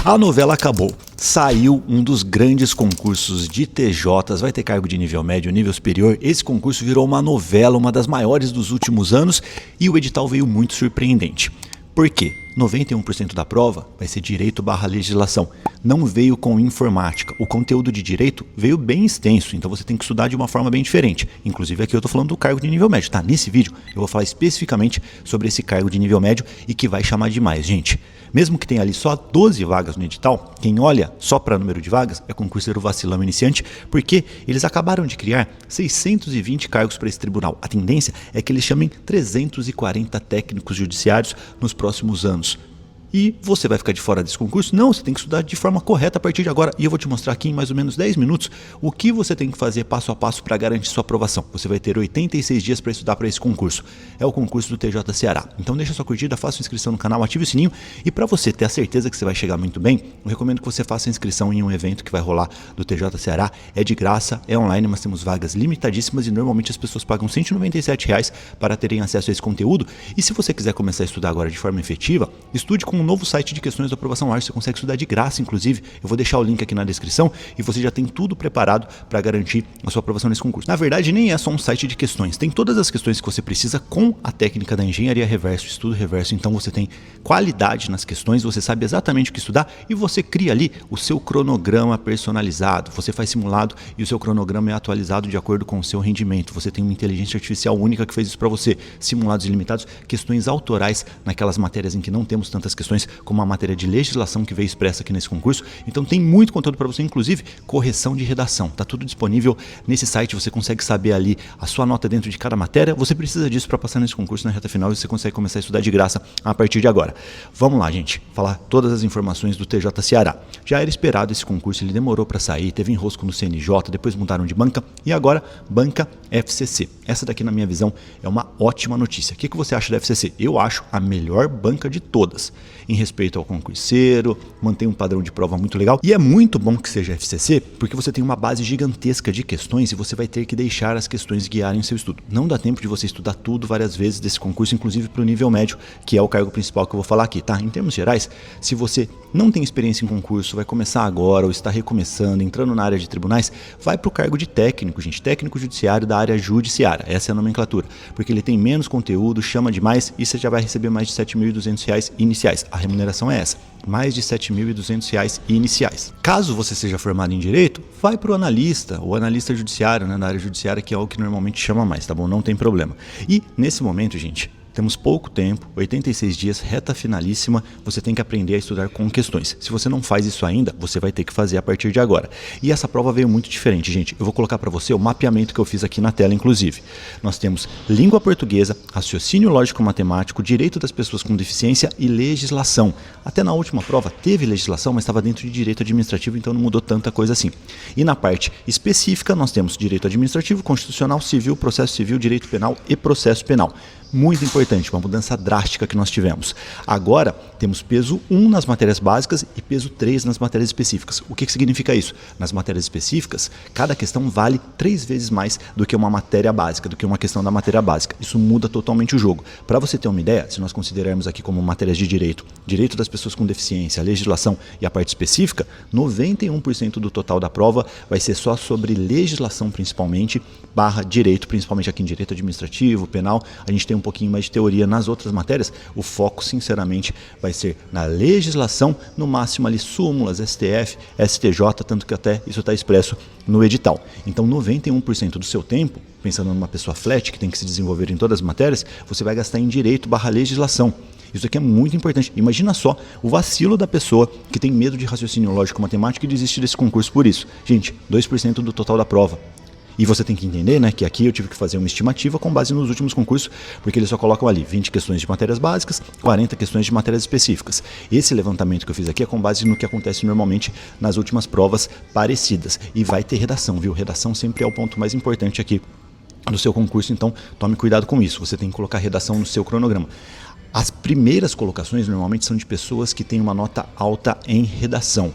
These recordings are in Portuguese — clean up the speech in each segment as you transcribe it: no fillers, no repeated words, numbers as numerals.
A novela acabou. Saiu um dos grandes concursos de TJs, vai ter cargo de nível médio, nível superior. Esse concurso virou uma novela, uma das maiores dos últimos anos, e o edital veio muito surpreendente. Por quê? 91% da prova vai ser direito/legislação. Não veio com informática. O conteúdo de direito veio bem extenso, então você tem que estudar de uma forma bem diferente. Inclusive aqui eu estou falando do cargo de nível médio, tá? Nesse vídeo eu vou falar especificamente sobre esse cargo de nível médio e que vai chamar demais, gente. Mesmo que tenha ali só 12 vagas no edital, quem olha só para número de vagas é concurseiro vacilão iniciante, porque eles acabaram de criar 620 cargos para esse tribunal. A tendência é que eles chamem 340 técnicos judiciários nos próximos anos. E você vai ficar de fora desse concurso? Não, você tem que estudar de forma correta a partir de agora. E eu vou te mostrar aqui em mais ou menos 10 minutos o que você tem que fazer passo a passo para garantir sua aprovação. Você vai ter 86 dias para estudar para esse concurso. É o concurso do TJ Ceará. Então deixa sua curtida, faça sua inscrição no canal, ative o sininho. E para você ter a certeza que você vai chegar muito bem, eu recomendo que você faça a inscrição em um evento que vai rolar do TJ Ceará. É de graça, é online, mas temos vagas limitadíssimas e normalmente as pessoas pagam R$ 197 para terem acesso a esse conteúdo. E se você quiser começar a estudar agora de forma efetiva, estude com um novo site de questões da aprovação ARGS. Você consegue estudar de graça, inclusive. Eu vou deixar o link aqui na descrição e você já tem tudo preparado para garantir a sua aprovação nesse concurso. Na verdade, nem é só um site de questões. Tem todas as questões que você precisa com a técnica da engenharia reverso, estudo reverso. Então você tem qualidade nas questões, você sabe exatamente o que estudar e você cria ali o seu cronograma personalizado. Você faz simulado e o seu cronograma é atualizado de acordo com o seu rendimento. Você tem uma inteligência artificial única que fez isso para você. Simulados ilimitados, questões autorais naquelas matérias em que não temos tantas questões, como a matéria de legislação que veio expressa aqui nesse concurso. Então tem muito conteúdo para você, inclusive correção de redação. Tá tudo disponível nesse site, você consegue saber ali a sua nota dentro de cada matéria. Você precisa disso para passar nesse concurso na reta final e você consegue começar a estudar de graça a partir de agora. Vamos lá, gente, falar todas as informações do TJ Ceará. Já era esperado esse concurso, ele demorou para sair, teve enrosco no CNJ, depois mudaram de banca e agora banca FCC. Essa daqui, na minha visão, é uma ótima notícia. O que você acha da FCC? Eu acho a melhor banca de todas, em respeito ao concurseiro, mantém um padrão de prova muito legal. E é muito bom que seja FCC, porque você tem uma base gigantesca de questões e você vai ter que deixar as questões guiarem o seu estudo. Não dá tempo de você estudar tudo várias vezes desse concurso, inclusive para o nível médio, que é o cargo principal que eu vou falar aqui, tá? Em termos gerais, se você não tem experiência em concurso, vai começar agora ou está recomeçando, entrando na área de tribunais, vai para o cargo de técnico, gente, técnico judiciário da área judiciária. Essa é a nomenclatura, porque ele tem menos conteúdo, chama demais e você já vai receber mais de R$ 7.200 iniciais. A remuneração é essa, mais de R$ 7.200 iniciais. Caso você seja formado em Direito, vai para o analista, ou analista judiciário, né, na área judiciária, que é o que normalmente chama mais, tá bom? Não tem problema. E nesse momento, gente, temos pouco tempo, 86 dias, reta finalíssima, você tem que aprender a estudar com questões. Se você não faz isso ainda, você vai ter que fazer a partir de agora. E essa prova veio muito diferente, gente. Eu vou colocar para você o mapeamento que eu fiz aqui na tela, inclusive. Nós temos língua portuguesa, raciocínio lógico-matemático, direito das pessoas com deficiência e legislação. Até na última prova teve legislação, mas estava dentro de direito administrativo, então não mudou tanta coisa assim. E na parte específica, nós temos direito administrativo, constitucional, civil, processo civil, direito penal e processo penal. Muito importante, uma mudança drástica que nós tivemos. Agora temos peso 1 nas matérias básicas e peso 3 nas matérias específicas. O que significa isso? Nas matérias específicas, cada questão vale 3 vezes mais do que uma matéria básica, do que uma questão da matéria básica. Isso muda totalmente o jogo. Para você ter uma ideia, se nós considerarmos aqui como matérias de direito, direito das pessoas com deficiência, a legislação e a parte específica, 91% do total da prova vai ser só sobre legislação principalmente, barra direito, principalmente aqui em direito administrativo, penal. A gente tem um pouquinho mais de teoria nas outras matérias. O foco, sinceramente, vai ser na legislação, no máximo ali súmulas, STF, STJ, tanto que até isso está expresso no edital. Então 91% do seu tempo, pensando numa pessoa flat que tem que se desenvolver em todas as matérias, você vai gastar em direito barra legislação. Isso aqui é muito importante. Imagina só o vacilo da pessoa que tem medo de raciocínio lógico-matemático e desiste desse concurso por isso. Gente, 2% do total da prova. E você tem que entender, né, que aqui eu tive que fazer uma estimativa com base nos últimos concursos, porque eles só colocam ali 20 questões de matérias básicas, 40 questões de matérias específicas. Esse levantamento que eu fiz aqui é com base no que acontece normalmente nas últimas provas parecidas. E vai ter redação, viu? Redação sempre é o ponto mais importante aqui do seu concurso, então tome cuidado com isso. Você tem que colocar redação no seu cronograma. As primeiras colocações normalmente são de pessoas que têm uma nota alta em redação.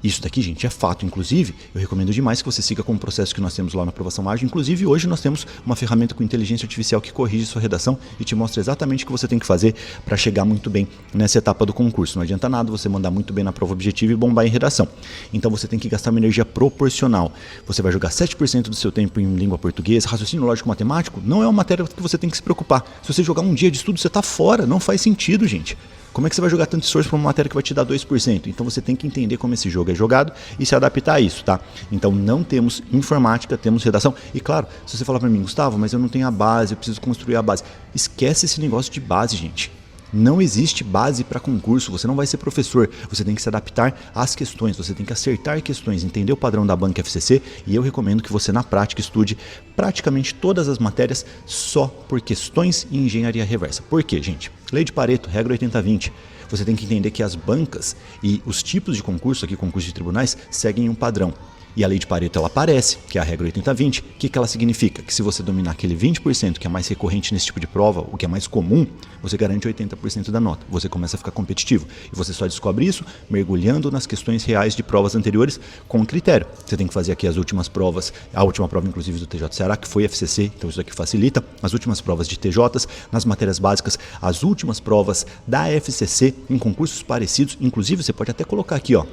Isso daqui, gente, é fato. Inclusive, eu recomendo demais que você siga com o processo que nós temos lá na Aprovação Ágil. Inclusive, hoje nós temos uma ferramenta com inteligência artificial que corrige sua redação e te mostra exatamente o que você tem que fazer para chegar muito bem nessa etapa do concurso. Não adianta nada você mandar muito bem na prova objetiva e bombar em redação. Então, você tem que gastar uma energia proporcional. Você vai jogar 7% do seu tempo em língua portuguesa, raciocínio lógico matemático, não é uma matéria que você tem que se preocupar. Se você jogar um dia de estudo, você está fora. Não faz sentido, gente. Como é que você vai jogar tanto esforço para uma matéria que vai te dar 2%? Então você tem que entender como esse jogo é jogado e se adaptar a isso, tá? Então não temos informática, temos redação. E claro, se você falar para mim, Gustavo, mas eu não tenho a base, eu preciso construir a base. Esquece esse negócio de base, gente. Não existe base para concurso, você não vai ser professor, você tem que se adaptar às questões, você tem que acertar questões, entender o padrão da banca FCC e eu recomendo que você na prática estude praticamente todas as matérias só por questões e engenharia reversa. Por quê, gente? Lei de Pareto, regra 80-20. Você tem que entender que as bancas e os tipos de concurso, aqui concurso de tribunais, seguem um padrão. E a lei de Pareto ela aparece, que é a regra 80-20. O que ela significa? Que se você dominar aquele 20% que é mais recorrente nesse tipo de prova, o que é mais comum, você garante 80% da nota. Você começa a ficar competitivo. E você só descobre isso mergulhando nas questões reais de provas anteriores com critério. Você tem que fazer aqui as últimas provas, a última prova inclusive do TJ Ceará, que foi FCC, então isso aqui facilita. As últimas provas de TJs, nas matérias básicas, as últimas provas da FCC em concursos parecidos. Inclusive você pode até colocar aqui, ó,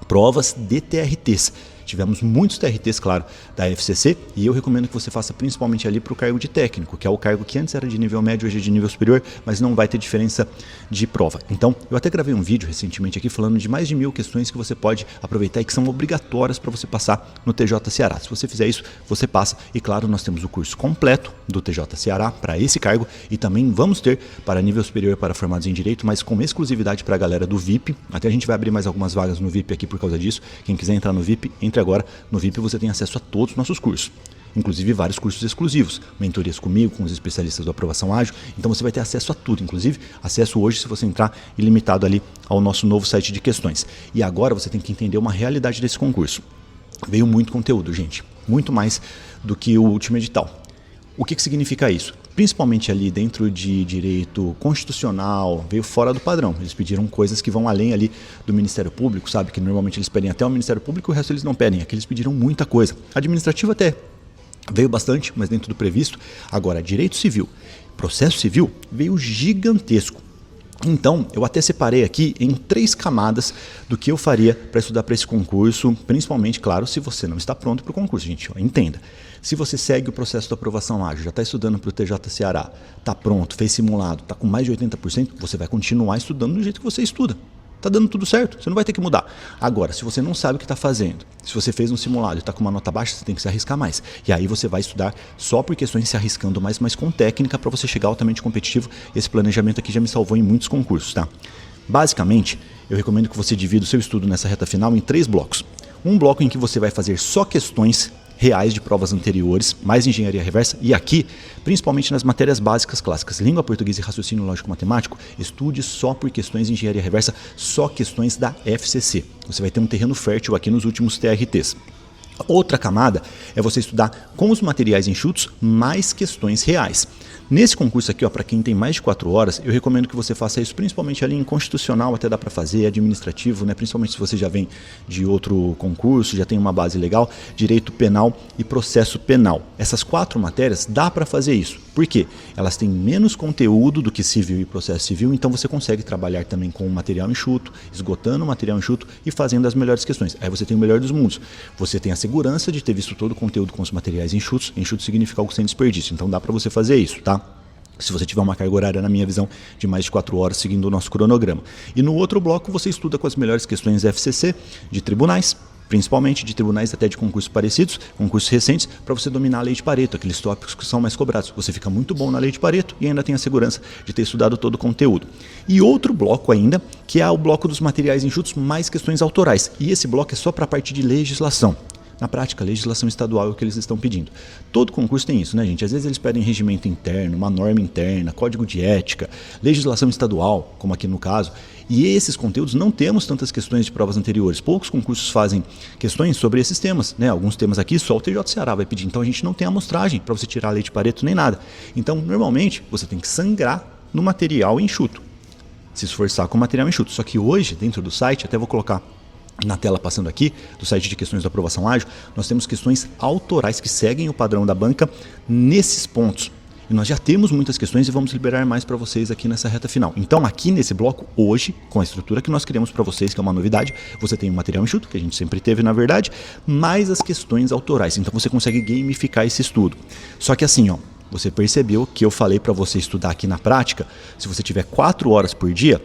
provas de TRTs. Tivemos muitos TRTs, claro, da FCC e eu recomendo que você faça principalmente ali para o cargo de técnico, que é o cargo que antes era de nível médio, hoje é de nível superior, mas não vai ter diferença de prova. Então, eu até gravei um vídeo recentemente aqui falando de mais de 1000 questões que você pode aproveitar e que são obrigatórias para você passar no TJ Ceará. Se você fizer isso, você passa. E claro, nós temos o curso completo do TJ Ceará para esse cargo e também vamos ter para nível superior para formados em Direito, mas com exclusividade para a galera do VIP. Até a gente vai abrir mais algumas vagas no VIP aqui por causa disso. Quem quiser entrar no VIP, entre agora. No VIP você tem acesso a todos os nossos cursos, inclusive vários cursos exclusivos, mentorias comigo, com os especialistas do Aprovação Ágil, então você vai ter acesso a tudo, inclusive acesso hoje se você entrar ilimitado ali ao nosso novo site de questões. E agora você tem que entender uma realidade desse concurso. Veio muito conteúdo, gente, muito mais do que o último edital. O que significa isso? Principalmente ali dentro de direito constitucional, veio fora do padrão. Eles pediram coisas que vão além ali do Ministério Público, sabe? Que normalmente eles pedem até o Ministério Público, o resto eles não pedem. Aqui eles pediram muita coisa. Administrativo até veio bastante, mas dentro do previsto. Agora, direito civil, processo civil, veio gigantesco. Então, eu até separei aqui em 3 camadas do que eu faria para estudar para esse concurso, principalmente, claro, se você não está pronto para o concurso, gente, ó, entenda. Se você segue o processo da aprovação ágil, já está estudando para o TJ Ceará, está pronto, fez simulado, está com mais de 80%, você vai continuar estudando do jeito que você estuda. Está dando tudo certo, você não vai ter que mudar. Agora, se você não sabe o que está fazendo, se você fez um simulado e está com uma nota baixa, você tem que se arriscar mais. E aí você vai estudar só por questões se arriscando mais, mas com técnica para você chegar altamente competitivo. Esse planejamento aqui já me salvou em muitos concursos, tá? Basicamente, eu recomendo que você divida o seu estudo nessa reta final em 3 blocos. Um bloco em que você vai fazer só questões reais de provas anteriores, mais engenharia reversa, e aqui, principalmente nas matérias básicas clássicas, língua portuguesa e raciocínio lógico-matemático, estude só por questões de engenharia reversa, só questões da FCC. Você vai ter um terreno fértil aqui nos últimos TRTs. Outra camada é você estudar com os materiais enxutos mais questões reais. Nesse concurso aqui, para quem tem mais de 4 horas, eu recomendo que você faça isso principalmente ali em constitucional, até dá para fazer, administrativo, né? Principalmente se você já vem de outro concurso, já tem uma base legal, direito penal e processo penal. Essas 4 matérias dá para fazer isso. Por quê? Elas têm menos conteúdo do que civil e processo civil, então você consegue trabalhar também com material enxuto, esgotando o material enxuto e fazendo as melhores questões. Aí você tem o melhor dos mundos. Você tem a segurança de ter visto todo o conteúdo com os materiais enxutos. Enxuto significa algo sem desperdício, então dá para você fazer isso, tá? Se você tiver uma carga horária, na minha visão, de mais de 4 horas seguindo o nosso cronograma. E no outro bloco você estuda com as melhores questões FCC, de tribunais, principalmente de tribunais até de concursos parecidos, concursos recentes, para você dominar a lei de Pareto, aqueles tópicos que são mais cobrados. Você fica muito bom na lei de Pareto e ainda tem a segurança de ter estudado todo o conteúdo. E outro bloco ainda, que é o bloco dos materiais enxutos mais questões autorais. E esse bloco é só para a parte de legislação. Na prática, a legislação estadual é o que eles estão pedindo. Todo concurso tem isso, né, gente? Às vezes eles pedem regimento interno, uma norma interna, código de ética, legislação estadual, como aqui no caso. E esses conteúdos não temos tantas questões de provas anteriores. Poucos concursos fazem questões sobre esses temas, né? Alguns temas aqui só o TJ Ceará vai pedir. Então a gente não tem amostragem para você tirar a lei de Pareto nem nada. Então, normalmente, você tem que sangrar no material enxuto. Se esforçar com o material enxuto. Só que hoje, dentro do site, até vou colocar na tela passando aqui, do site de questões da aprovação ágil, nós temos questões autorais que seguem o padrão da banca nesses pontos. E nós já temos muitas questões e vamos liberar mais para vocês aqui nessa reta final. Então aqui nesse bloco, hoje, com a estrutura que nós criamos para vocês, que é uma novidade, você tem o material enxuto, que a gente sempre teve na verdade, mais as questões autorais. Então você consegue gamificar esse estudo. Só que assim, ó, você percebeu que eu falei para você estudar aqui na prática, se você tiver 4 horas por dia,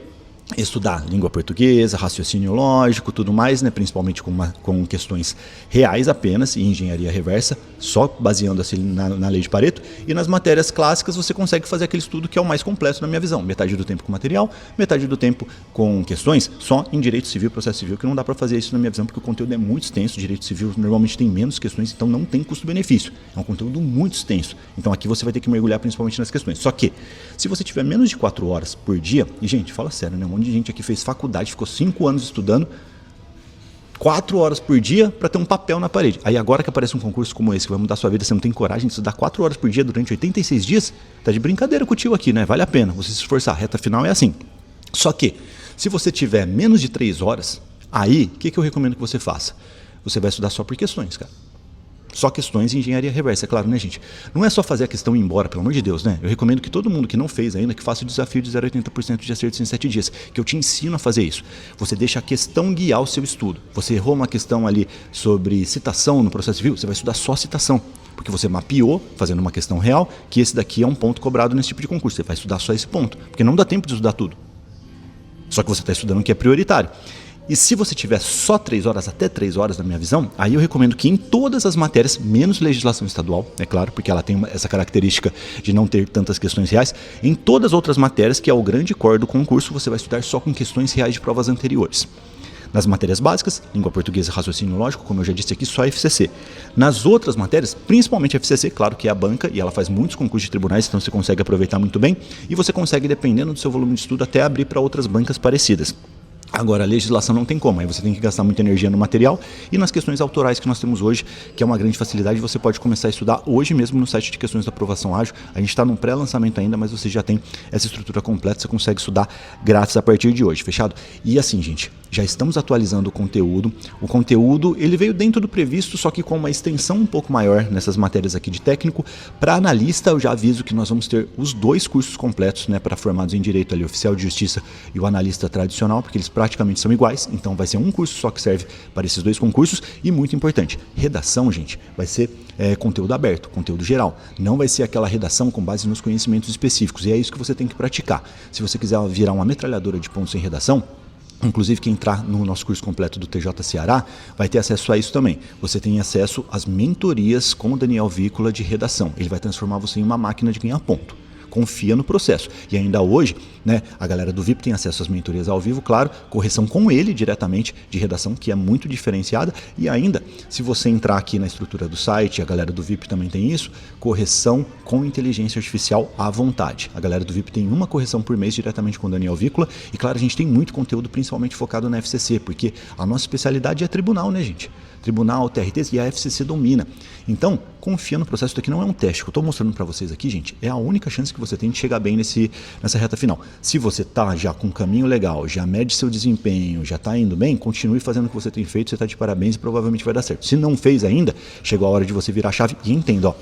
estudar língua portuguesa, raciocínio lógico, tudo mais, né? Principalmente com questões reais apenas e engenharia reversa, só baseando-se na lei de Pareto. E nas matérias clássicas você consegue fazer aquele estudo que é o mais completo na minha visão. Metade do tempo com material, metade do tempo com questões só em direito civil e processo civil, que não dá para fazer isso na minha visão, porque o conteúdo é muito extenso. Direito civil normalmente tem menos questões, então não tem custo-benefício. É um conteúdo muito extenso. Então aqui você vai ter que mergulhar principalmente nas questões. Só que, se você tiver menos de 4 horas por dia, e gente, fala sério, né? Um monte de gente aqui fez faculdade, ficou 5 anos estudando, 4 horas por dia para ter um papel na parede. Aí agora que aparece um concurso como esse, que vai mudar a sua vida, você não tem coragem de estudar 4 horas por dia durante 86 dias, tá de brincadeira com o tio aqui, né? Vale a pena você se esforçar. A reta final é assim. Só que, se você tiver menos de 3 horas, aí, o que eu recomendo que você faça? Você vai estudar só por questões, cara. Só questões de engenharia reversa, é claro, né, gente? Não é só fazer a questão e ir embora, pelo amor de Deus, né? Eu recomendo que todo mundo que não fez ainda, que faça o desafio de 0 a 80% de acertos em 7 dias, que eu te ensino a fazer isso. Você deixa a questão guiar o seu estudo. Você errou uma questão ali sobre citação no processo civil, você vai estudar só citação, porque você mapeou, fazendo uma questão real, que esse daqui é um ponto cobrado nesse tipo de concurso. Você vai estudar só esse ponto, porque não dá tempo de estudar tudo. Só que você está estudando o que é prioritário. E se você tiver só 3 horas, até 3 horas na minha visão, aí eu recomendo que em todas as matérias, menos legislação estadual, é claro, porque ela tem essa característica de não ter tantas questões reais, em todas as outras matérias, que é o grande core do concurso, você vai estudar só com questões reais de provas anteriores. Nas matérias básicas, língua portuguesa e raciocínio lógico, como eu já disse aqui, só FCC. Nas outras matérias, principalmente FCC, claro que é a banca, e ela faz muitos concursos de tribunais, então você consegue aproveitar muito bem, e você consegue, dependendo do seu volume de estudo, até abrir para outras bancas parecidas. Agora, a legislação não tem como, aí você tem que gastar muita energia no material e nas questões autorais que nós temos hoje, que é uma grande facilidade, você pode começar a estudar hoje mesmo no site de questões da aprovação ágil. A gente está num pré-lançamento ainda, mas você já tem essa estrutura completa, você consegue estudar grátis a partir de hoje, fechado? E assim, gente, já estamos atualizando o conteúdo. O conteúdo, ele veio dentro do previsto, só que com uma extensão um pouco maior nessas matérias aqui de técnico. Para analista, eu já aviso que nós vamos ter os 2 cursos completos, né, para formados em direito ali, oficial de justiça e o analista tradicional, porque eles praticamente são iguais, então vai ser um curso só que serve para esses 2 concursos. E muito importante, redação, gente, vai ser conteúdo aberto, conteúdo geral, não vai ser aquela redação com base nos conhecimentos específicos, e é isso que você tem que praticar. Se você quiser virar uma metralhadora de pontos em redação, inclusive quem entrar no nosso curso completo do TJ Ceará vai ter acesso a isso também. Você tem acesso às mentorias com o Daniel Vícola de redação, ele vai transformar você em uma máquina de ganhar ponto. Confia no processo. E ainda hoje, né, a galera do VIP tem acesso às mentorias ao vivo, claro, correção com ele diretamente de redação, que é muito diferenciada. E ainda, se você entrar aqui na estrutura do site, a galera do VIP também tem isso, correção com inteligência artificial à vontade. A galera do VIP tem uma correção por mês diretamente com o Daniel Vícola. E claro, a gente tem muito conteúdo, principalmente focado na FCC, porque a nossa especialidade é tribunal, né, gente? Tribunal, TRTs, e a FCC domina. Então, confia no processo. Isso aqui não é um teste. O que eu estou mostrando para vocês aqui, gente, é a única chance que você tem de chegar bem nessa reta final. Se você está já com um caminho legal, já mede seu desempenho, já está indo bem, continue fazendo o que você tem feito, você está de parabéns e provavelmente vai dar certo. Se não fez ainda, chegou a hora de você virar a chave e entenda, ó.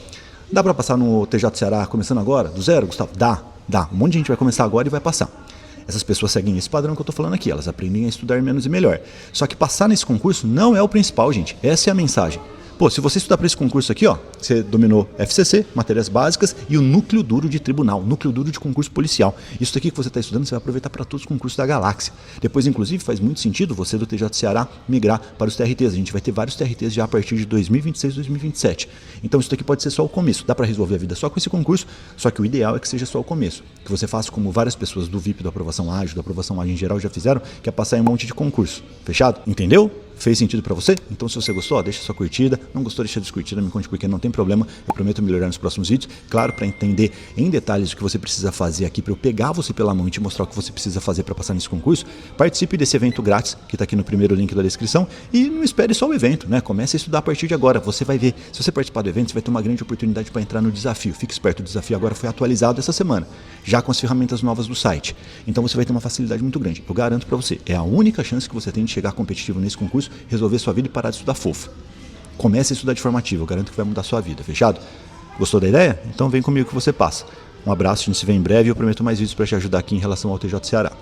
Dá para passar no TJ Ceará começando agora, do zero, Gustavo? Dá. Um monte de gente vai começar agora e vai passar. Essas pessoas seguem esse padrão que eu estou falando aqui, elas aprendem a estudar menos e melhor. Só que passar nesse concurso não é o principal, gente. Essa é a mensagem. Pô, se você estudar para esse concurso aqui, ó, você dominou FCC, matérias básicas e o núcleo duro de tribunal, núcleo duro de concurso policial. Isso daqui que você está estudando, você vai aproveitar para todos os concursos da galáxia. Depois, inclusive, faz muito sentido você do TJ Ceará migrar para os TRTs. A gente vai ter vários TRTs já a partir de 2026, 2027. Então, isso daqui pode ser só o começo. Dá para resolver a vida só com esse concurso, só que o ideal é que seja só o começo. Que você faça como várias pessoas do VIP, da aprovação ágil em geral já fizeram, que é passar em um monte de concurso. Fechado? Entendeu? Fez sentido para você? Então se você gostou, deixa sua curtida. Não gostou, deixa descurtida, me conte porque não tem problema. Eu prometo melhorar nos próximos vídeos. Claro, para entender em detalhes o que você precisa fazer aqui para eu pegar você pela mão e te mostrar o que você precisa fazer para passar nesse concurso, participe desse evento grátis que está aqui no primeiro link da descrição e não espere só o evento, né? Comece a estudar a partir de agora. Você vai ver, se você participar do evento, você vai ter uma grande oportunidade para entrar no desafio. Fique esperto, o desafio agora foi atualizado essa semana, já com as ferramentas novas do site. Então você vai ter uma facilidade muito grande. Eu garanto para você, é a única chance que você tem de chegar competitivo nesse concurso, resolver sua vida e parar de estudar fofo. Comece a estudar de forma ativa, eu garanto que vai mudar sua vida, fechado? Gostou da ideia? Então vem comigo que você passa. Um abraço, a gente se vê em breve e eu prometo mais vídeos para te ajudar aqui em relação ao TJ Ceará.